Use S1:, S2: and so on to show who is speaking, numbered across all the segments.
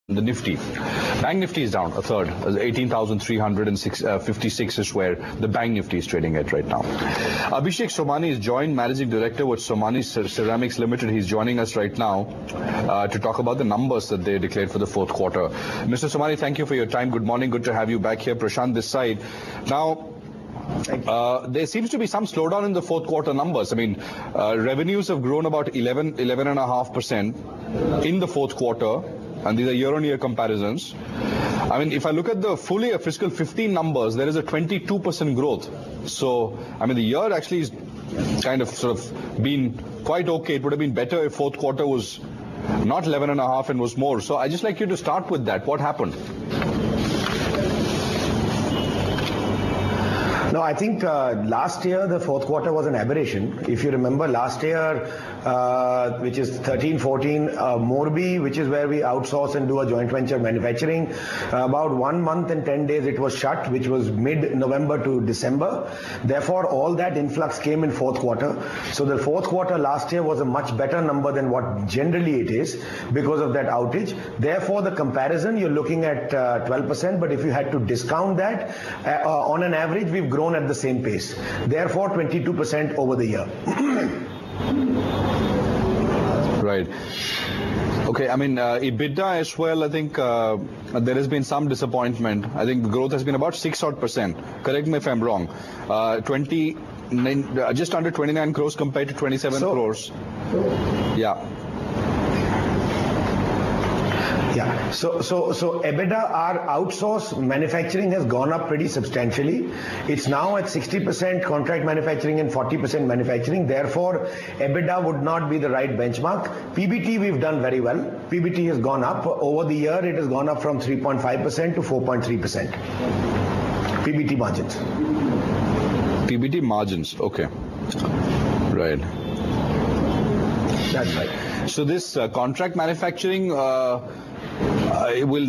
S1: The Nifty. Bank Nifty is down a third. 18,356 is where the Bank Nifty is trading at right now. Abhishek Somany is joined, Managing Director with Somany Ceramics Limited. He's joining us right now to talk about the numbers that they declared for the fourth quarter. Mr. Somany, thank you for your time. Good morning. Good to have you back here. Prashant this side. Now, there seems to be some slowdown in the fourth quarter numbers. I mean, revenues have grown about 11.5% in the fourth quarter. And these are year-on-year comparisons. I mean, if I look at the full year fiscal 15 numbers, there is a 22% growth. So, I mean, the year actually is kind of sort of been quite okay. It would have been better if fourth quarter was not 11.5 and was more. So I just like you to start with that. What happened?
S2: No, I think last year the fourth quarter was an aberration. If you remember last year, which is 13-14, Morbi, which is where we outsource and do a joint venture manufacturing, about 1 month and 10 days it was shut, which was mid-November to December. Therefore, all that influx came in fourth quarter. So the fourth quarter last year was a much better number than what generally it is because of that outage. Therefore, the comparison, you're looking at 12%, but if you had to discount that, on an average, we've grown at the same pace. Therefore, 22% over the year.
S1: Right. Okay, I mean, EBITDA as well, I think there has been some disappointment. I think the growth has been about 6%. Correct me if I'm wrong. Just under 29 crores compared to 27 crores. Yeah.
S2: Yeah. So EBITDA, our outsourced manufacturing has gone up pretty substantially. It's now at 60% contract manufacturing and 40% manufacturing. Therefore, EBITDA would not be the right benchmark. PBT, we've done very well. PBT has gone up. Over the year, it has gone up from 3.5% to 4.3%. PBT margins.
S1: PBT margins. Okay. Right.
S2: That's right.
S1: So this contract manufacturing, will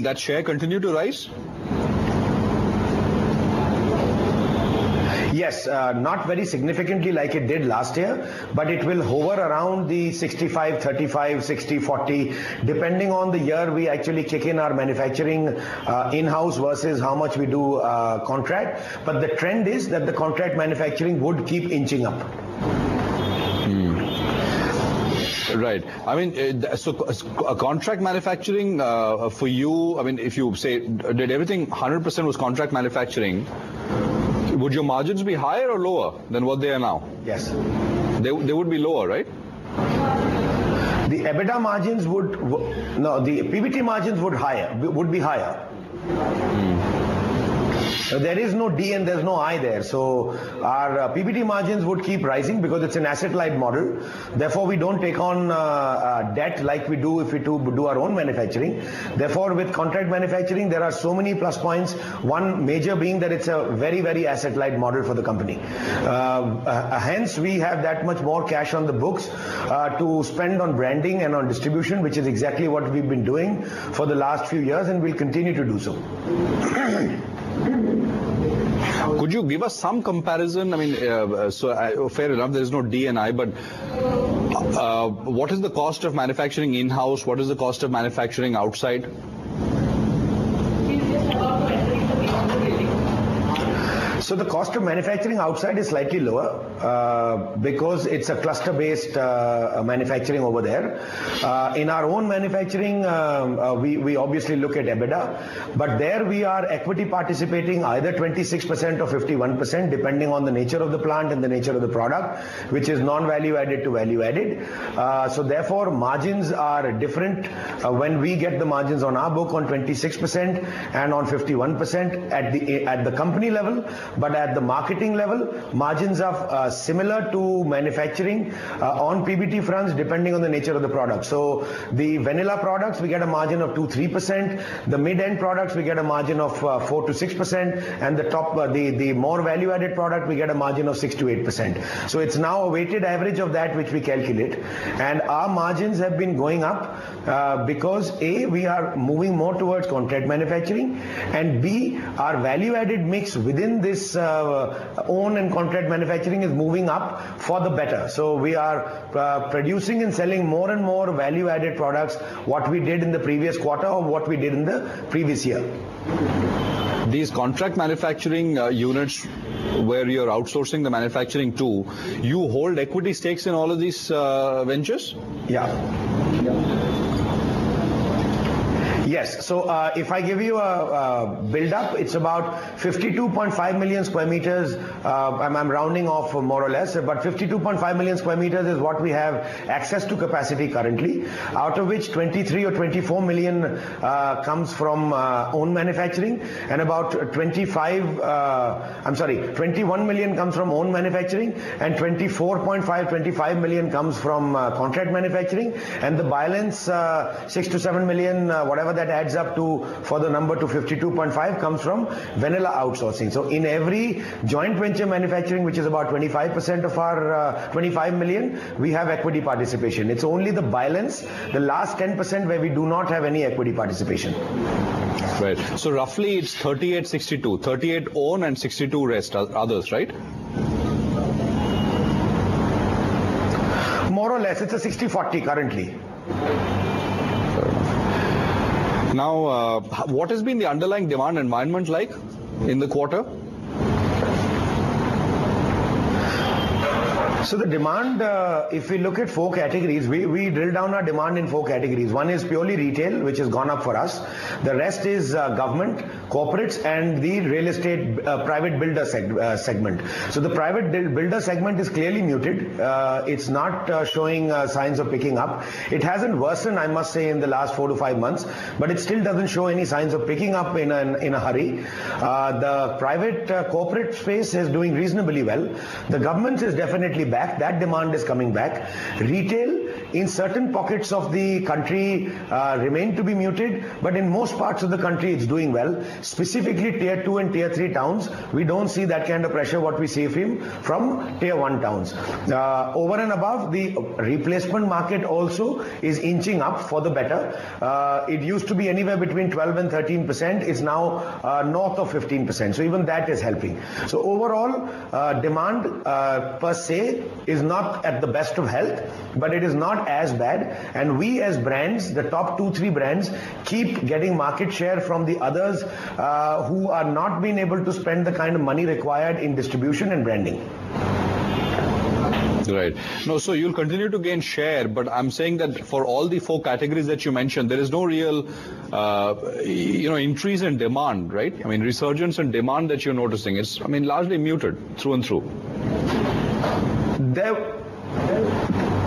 S1: that share continue to rise?
S2: Yes, not very significantly like it did last year, but it will hover around the 65, 35, 60, 40, depending on the year we actually kick in our manufacturing in-house versus how much we do contract. But the trend is that the contract manufacturing would keep inching up.
S1: Right. I mean, so contract manufacturing for you, I mean, if you say, did everything 100% was contract manufacturing, would your margins be higher or lower than what they are now?
S2: Yes.
S1: They would be lower, right?
S2: The EBITDA margins would, no, the PBT margins would be higher. There is no D and there's no I there. So our PBT margins would keep rising because it's an asset-light model. Therefore, we don't take on debt like we do if we do our own manufacturing. Therefore, with contract manufacturing, there are so many plus points. One major being that it's a very, very asset-light model for the company. Hence, we have that much more cash on the books to spend on branding and on distribution, which is exactly what we've been doing for the last few years and will continue to do so.
S1: Could you give us some comparison? I mean, fair enough, there is no D and I, but what is the cost of manufacturing in-house? What is the cost of manufacturing outside?
S2: So the cost of manufacturing outside is slightly lower because it's a cluster-based manufacturing over there. In our own manufacturing, we obviously look at EBITDA, but there we are equity participating either 26% or 51%, depending on the nature of the plant and the nature of the product, which is non-value added to value added. So therefore, margins are different when we get the margins on our book on 26% and on 51% at the company level. But at the marketing level, margins are similar to manufacturing on PBT fronts, depending on the nature of the product. So the vanilla products, we get a margin of 2-3%. The mid-end products, we get a margin of 4 to 6%. And the top, the more value-added product, we get a margin of 6 to 8%. So it's now a weighted average of that which we calculate. And our margins have been going up because A, we are moving more towards contract manufacturing, and B, our value-added mix within this this own and contract manufacturing is moving up for the better. So we are producing and selling more and more value-added products, what we did in the previous quarter or what we did in the previous year.
S1: These contract manufacturing units where you're outsourcing the manufacturing to, you hold equity stakes in all of these ventures?
S2: Yes. So if I give you a build-up, it's about 52.5 million square meters. I'm rounding off more or less, but 52.5 million square meters is what we have access to capacity currently, out of which 23 or 24 million comes from own manufacturing, and about 21 million comes from own manufacturing, and 25 million comes from contract manufacturing, and the balance 6 to 7 million, whatever that adds up to for the number to 52.5 comes from vanilla outsourcing. So in every joint venture manufacturing, which is about 25% of our 25 million, we have equity participation. It's only the balance, the last 10% where we do not have any equity participation.
S1: Right. So roughly it's 38-62, 38 own and 62 rest others, right?
S2: More or less, it's a 60-40 currently.
S1: Now, what has been the underlying demand environment like in the quarter?
S2: So the demand, if we look at 4 categories, we drill down our demand in 4 categories. One is purely retail, which has gone up for us. The rest is government, corporates, and the real estate private builder segment. So the private builder segment is clearly muted. It's not showing signs of picking up. It hasn't worsened, I must say, in the last 4 to 5 months, but it still doesn't show any signs of picking up in a hurry. The private corporate space is doing reasonably well. The government is definitely back. That demand is coming back. Retail in certain pockets of the country remain to be muted, but in most parts of the country it's doing well. Specifically tier 2 and tier 3 towns, we don't see that kind of pressure what we see from tier 1 towns. Over and above, the replacement market also is inching up for the better. It used to be anywhere between 12 and 13%. It's now north of 15%. So even that is helping. So overall, demand per se is not at the best of health, but it is not as bad, and we as brands, the top 2-3 brands, keep getting market share from the others who are not being able to spend the kind of money required in distribution and branding.
S1: Right. No, so you'll continue to gain share, but I'm saying that for all the 4 categories that you mentioned, there is no real, increase in demand, right? I mean, resurgence in demand that you're noticing. It's, largely muted through and through.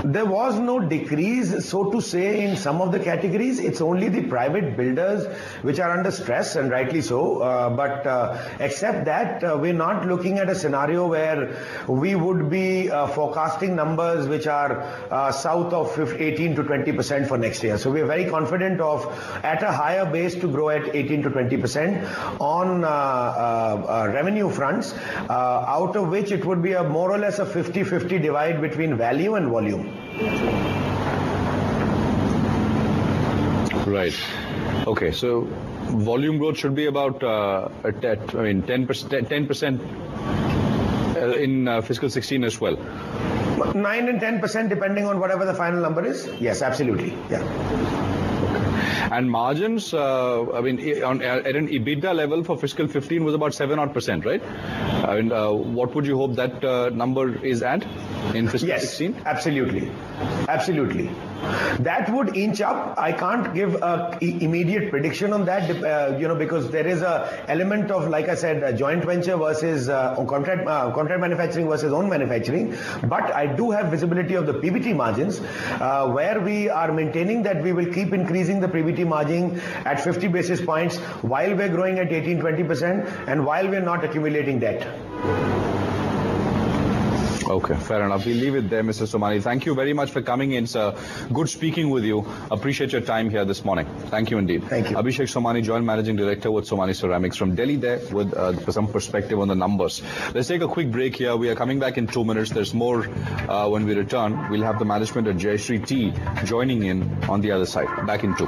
S2: There was no decrease, so to say, in some of the categories. It's only the private builders which are under stress, and rightly so. But except that, we're not looking at a scenario where we would be forecasting numbers which are south of 18 to 20% for next year. So we're very confident of, at a higher base, to grow at 18 to 20% on revenue fronts, out of which it would be a more or less a 50-50 divide between value and volume.
S1: Right. Okay. So volume growth should be about 10% in fiscal 16 as well.
S2: 9 and 10% depending on whatever the final number is. Yes, absolutely. Yeah.
S1: And margins, at an EBITDA level for fiscal 15 was about 7-odd%, right? What would you hope that number is at in fiscal 16?
S2: Yes, absolutely. Absolutely. That would inch up. I can't give an immediate prediction on that, because there is a element of, like I said, joint venture versus contract manufacturing versus own manufacturing. But I do have visibility of the PBT margins, where we are maintaining that we will keep increasing the PBT margin at 50 basis points while we're growing at 18-20% and while we're not accumulating debt.
S1: Okay, fair enough. We'll leave it there, Mr. Somany. Thank you very much for coming in, sir. Good speaking with you. Appreciate your time here this morning. Thank you indeed.
S2: Thank you.
S1: Abhishek Somany, Joint Managing Director with Somany Ceramics from Delhi there with some perspective on the numbers. Let's take a quick break here. We are coming back in 2 minutes. There's more when we return. We'll have the management at Jayashree Tea joining in on the other side. Back in 2.